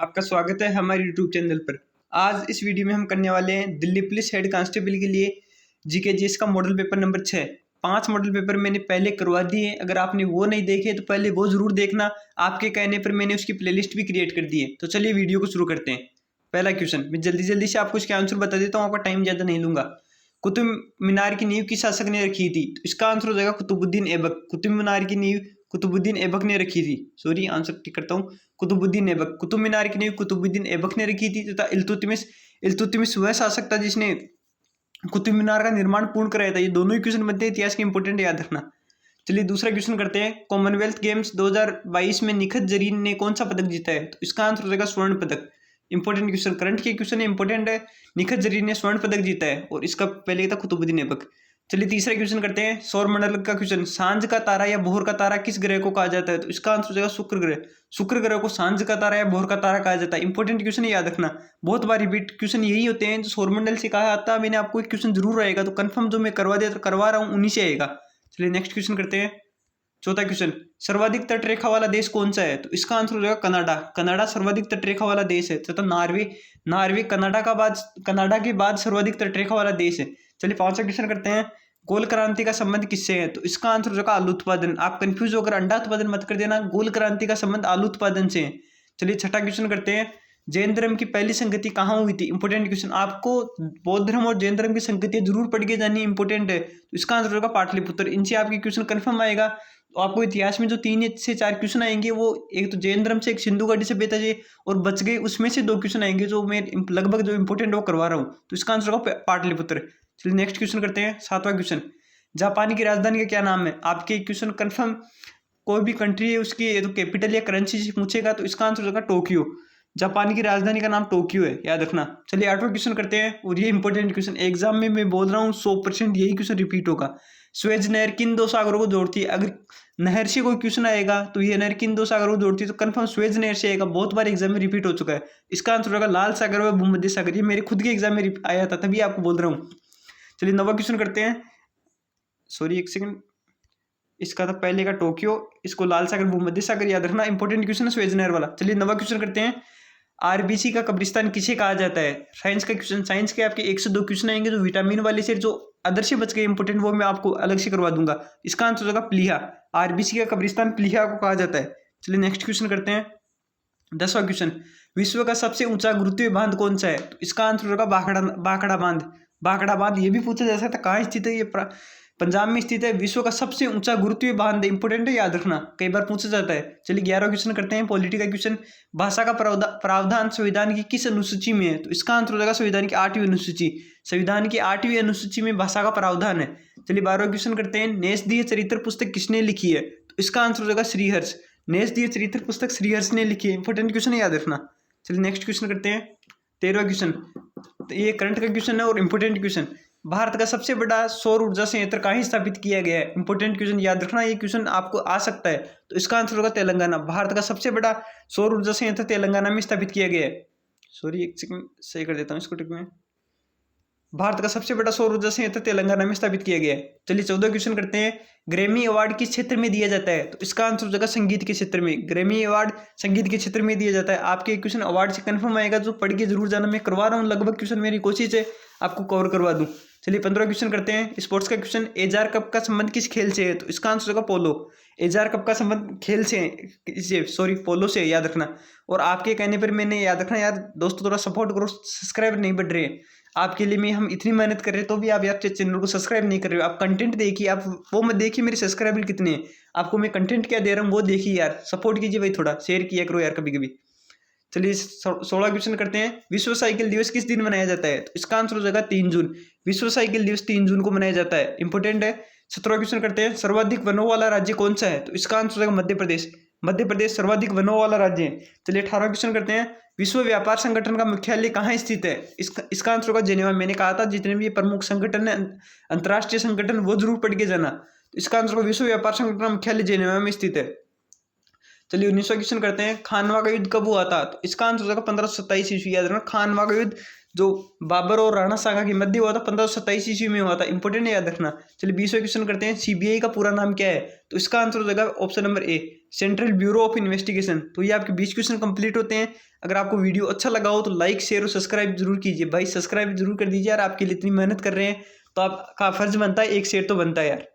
आपका स्वागत है हमारे यूट्यूब चैनल पर। आज इस वीडियो में हम करने वाले हैं दिल्ली पुलिस हेड कांस्टेबल के लिए जीके जीएस का model paper number 6। 5 model paper मैंने पहले करवा दिए हैं, अगर आपने वो नहीं देखे तो पहले वो जरूर देखना। आपके कहने पर मैंने उसकी प्लेलिस्ट भी क्रिएट कर दी है। तो चलिए वीडियो को शुरू करते हैं। पहला क्वेश्चन मैं जल्दी से आपको इसका आंसर बता देता हूँ, आपका टाइम ज़्यादा नहीं लूंगा। कुतुब मीनार की नींव किस शासक ने रखी थी? तो इसका आंसर हो जाएगा कुतुबुद्दीन ऐबक। कुतुब मीनार की नींव कुतुबुद्दीन ऐबक ने रखी थी। सॉरी, आंसर टिक करता हूँ, कुतुबुद्दीन ऐबक। कुतुब मीनार की नींव कुतुबुद्दीन ऐबक ने रखी थी तथा इल्तुतमिश वह शासक था जिसने कुतुब मीनार का निर्माण पूर्ण कराया था। ये दोनों ही क्वेश्चन बनते हैं, इतिहास के इंपॉर्टेंट, याद रखना। चलिए दूसरा क्वेश्चन करते हैं। कॉमनवेल्थ गेम्स 2022 में निखत जरीन ने कौन सा पदक जीता है? तो इसका आंसर हो जाएगा स्वर्ण पदक। इंपॉर्टेंट क्वेश्चन, करंट के क्वेश्चन इंपॉर्टेंट है। निखत जरीन ने स्वर्ण पदक जीता है और इसका पहले था कुतुबुद्दीन ऐबक। चलिए तीसरा क्वेश्चन करते हैं। सौर मंडल का क्वेश्चन, सांझ का तारा या भोर का तारा किस ग्रह को कहा जाता है? तो इसका आंसर हो जाएगा शुक्र ग्रह। शुक्र ग्रह को सांझ का तारा या भोर का तारा कहा जाता है। इंपॉर्टेंट क्वेश्चन याद रखना, बहुत बार रिपीट क्वेश्चन यही होते हैं जो सौरमंडल से कहा आता है। मैंने आपको एक क्वेश्चन जरूर आएगा, तो कंफर्म जो मैं करवा रहा हूँ उन्हीं से आएगा। चलिए नेक्स्ट क्वेश्चन करते हैं। चौथा क्वेश्चन, सर्वाधिक तटरेखा वाला देश कौन सा है? तो इसका आंसर हो जाएगा कनाडा। कनाडा सर्वाधिक तटरेखा वाला देश है तथा नार्वे कनाडा के बाद सर्वाधिक तटरेखा वाला देश है। चलिए पांचवा क्वेश्चन करते हैं। गोल क्रांति का संबंध किससे है? तो इसका आंसर हो जाएगा आलू उत्पादन। आप कंफ्यूज होकर अंडा उत्पादन मत कर देना, गोल क्रांति का संबंध आलू उत्पादन से है। चलिए छठा क्वेश्चन करते हैं। जैन धर्म की पहली संगति कहाँ हुई थी? इंपोर्टेंट क्वेश्चन, आपको बौद्ध धर्म और जैन धर्म की संगतियां जरूर पढ़ के जानी, इंपोर्टेंट है। तो इसका आंसर होगा पाटलिपुत्र। इनसे आपकी क्वेश्चन कंफर्म आएगा। तो आपको इतिहास में जो 3 से 4 क्वेश्चन आएंगे, वो एक तो जैन धर्म से, एक सिंधु घाटी सभ्यता से, और बच गए उसमें से 2 क्वेश्चन आएंगे जो मैं लगभग जो इंपोर्टेंट वो करवा रहा हूँ। तो इसका आंसर होगा पाटलिपुत्र। चलिए नेक्स्ट क्वेश्चन करते हैं। 7वां क्वेश्चन, जापान की राजधानी का क्या नाम है? आपके क्वेश्चन कंफर्म, कोई भी कंट्री है उसकी तो कैपिटल या करेंसी से पूछेगा, तो इसका आंसर होगा टोक्यो। जापान की राजधानी का नाम टोक्यो है, याद रखना। चलिए 8वां क्वेश्चन करते हैं, और ये इंपॉर्टेंट क्वेश्चन एग्जाम में मैं बोल रहा हूँ 100% यही क्वेश्चन रिपीट होगा। स्वेज नहर किन 2 सागरों को जोड़ती है? अगर नहर से कोई क्वेश्चन आएगा तो ये नहर किन 2 सागरों को जोड़ती है, तो कंफर्म स्वेज नहर से आएगा। बहुत बार एग्जाम में रिपीट हो चुका है। इसका आंसर होगा लाल सागर व भूमध्य सागर। ये मेरे खुद के एग्जाम में आया था, तभी आपको बोल रहा हूँ। चलिए 9वां क्वेश्चन करते हैं। सॉरी एक सेकंड, इसका था पहले का टोक्यो, इसको लाल सागर भूमध्य सागर याद रखना। इंपॉर्टेंट क्वेश्चन है स्वेज नहर वाला। चलिए 9वां क्वेश्चन करते हैं। आरबीसी का कब्रिस्तान किसे कहा जाता है? साइंस का क्वेश्चन, साइंस के आपके 1 से 2 क्वेश्चन आएंगे जो विटामिन वाले से, जो अदर से बच गए इंपॉर्टेंट, वो मैं आपको अलग से करवा दूंगा। इसका आंसर होगा प्लीहा। आरबीसी का कब्रिस्तान प्लीहा को कहा जाता है। चलिए नेक्स्ट क्वेश्चन करते हैं। 10वां क्वेश्चन, विश्व का सबसे ऊंचा गुरुत्वीय बांध कौन सा है? तो इसका आंसर होगा बाखड़ा बांध। बाखड़ा बांध ये भी पूछा जा सकता है, कहाँ स्थित है? ये पंजाब में स्थित है। विश्व का सबसे ऊंचा गुरुत्वीय बांध इंपोर्टेंट है, याद रखना, कई बार पूछा जाता है। चलिए 11वां क्वेश्चन करते हैं, पॉलिटी का क्वेश्चन। भाषा का प्रावधान संविधान की किस अनुसूची में है? तो इसका आंसर हो जाएगा संविधान की 8वीं अनुसूची। संविधान की 8वीं अनुसूची में भाषा का प्रावधान है। चलिए 12वां क्वेश्चन करते हैं। नेस्दीय चरित्र पुस्तक किसने लिखी है? तो इसका आंसर हो जाएगा श्रीहर्ष। नेस्दीय चरित्र पुस्तक श्रीहर्ष ने लिखी है। इंपॉर्टेंट क्वेश्चन है, याद रखना। चलिए नेक्स्ट क्वेश्चन करते हैं। 13वां क्वेश्चन, तो ये करंट का क्वेश्चन है और इंपॉर्टेंट क्वेश्चन। भारत का सबसे बड़ा सौर ऊर्जा संयंत्र कहाँ स्थापित किया गया है? इंपॉर्टेंट क्वेश्चन, याद रखना, ये क्वेश्चन आपको आ सकता है। तो इसका आंसर होगा तेलंगाना। भारत का सबसे बड़ा सौर ऊर्जा संयंत्र तेलंगाना में स्थापित किया गया है। सॉरी एक सेकंड, सही कर देता हूँ इसको टिक में। भारत का सबसे बड़ा सौर ऊर्जा संयंत्र तेलंगाना में स्थापित किया गया है। चलिए 14वां क्वेश्चन करते हैं। ग्रैमी अवार्ड किस क्षेत्र में दिया जाता है? तो इसका आंसर हो जाएगा संगीत के क्षेत्र में। ग्रैमी अवार्ड संगीत के क्षेत्र में दिया जाता है। आपके क्वेश्चन अवार्ड से कंफर्म आएगा, जो पढ़ के जरूर जाना। मैं करवा रहा हूँ लगभग क्वेश्चन, मेरी कोशिश है आपको कवर करवा दूं। चलिए 15वां क्वेश्चन करते हैं। स्पोर्ट्स का क्वेश्चन, एजार कप का संबंध किस खेल से है? तो इसका आंसर होगा पोलो। एजार कप का संबंध खेल से, सॉरी पोलो से, याद रखना। और आपके कहने पर मैंने, याद रखना यार दोस्तों, थोड़ा सपोर्ट करो, सब्सक्राइब नहीं बढ़ रहे हैं आपके लिए। मैं हम इतनी मेहनत कर रहे हैं तो भी आप यार चैनल को सब्सक्राइब नहीं कर रहे हो। आप कंटेंट देखिए, आप वो मत देखिए मेरे सब्सक्राइबर कितने हैं, आपको मैं कंटेंट क्या दे रहा हूँ वो देखिए यार। सपोर्ट कीजिए भाई, थोड़ा शेयर किया करो यार कभी कभी। चलिए 16वां क्वेश्चन करते हैं। विश्व साइकिल दिवस किस दिन मनाया जाता है? तो इसका आंसर हो जाएगा 3 जून। विश्व साइकिल दिवस 3 जून को मनाया जाता है, इंपॉर्टेंट है। 17वां क्वेश्चन करते हैं। सर्वाधिक वनों वाला राज्य कौन सा है? तो इसका आंसर हो जाएगा मध्य प्रदेश। मध्य प्रदेश सर्वाधिक वनों वाला राज्य है। चलिए 18वां क्वेश्चन करते हैं। विश्व व्यापार संगठन का मुख्यालय कहाँ स्थित है? इसका आंसर होगा जेनेवा। मैंने कहा था जितने भी प्रमुख संगठन है, अंतर्राष्ट्रीय संगठन, वो जरूर पढ़ के जाना। तो इसका आंसर होगा विश्व व्यापार संगठन का मुख्यालय जेनेवा में स्थित है। चलिए 19वां क्वेश्चन करते हैं। खानवा का युद्ध कब हुआ था? तो इसका आंसर हो जाएगा 1527 ईस्वी, याद रखना। खानवा का युद्ध जो बाबर और राणा सागा के मध्य हुआ था 1527 ईस्वी में हुआ था, इंपॉर्टेंट है, याद रखना। चलिए 20वां क्वेश्चन करते हैं। सीबीआई का पूरा नाम क्या है? तो इसका आंसर हो जाएगा option number A, central bureau of investigation. तो ये आपके 20 क्वेश्चन कंप्लीट होते हैं। अगर आपको वीडियो अच्छा लगा हो तो लाइक शेयर और सब्सक्राइब जरूर कीजिए भाई, सब्सक्राइब जरूर कर दीजिए यार, आपके लिए इतनी मेहनत कर रहे हैं तो आपका फर्ज बनता है एक शेयर तो बनता है यार।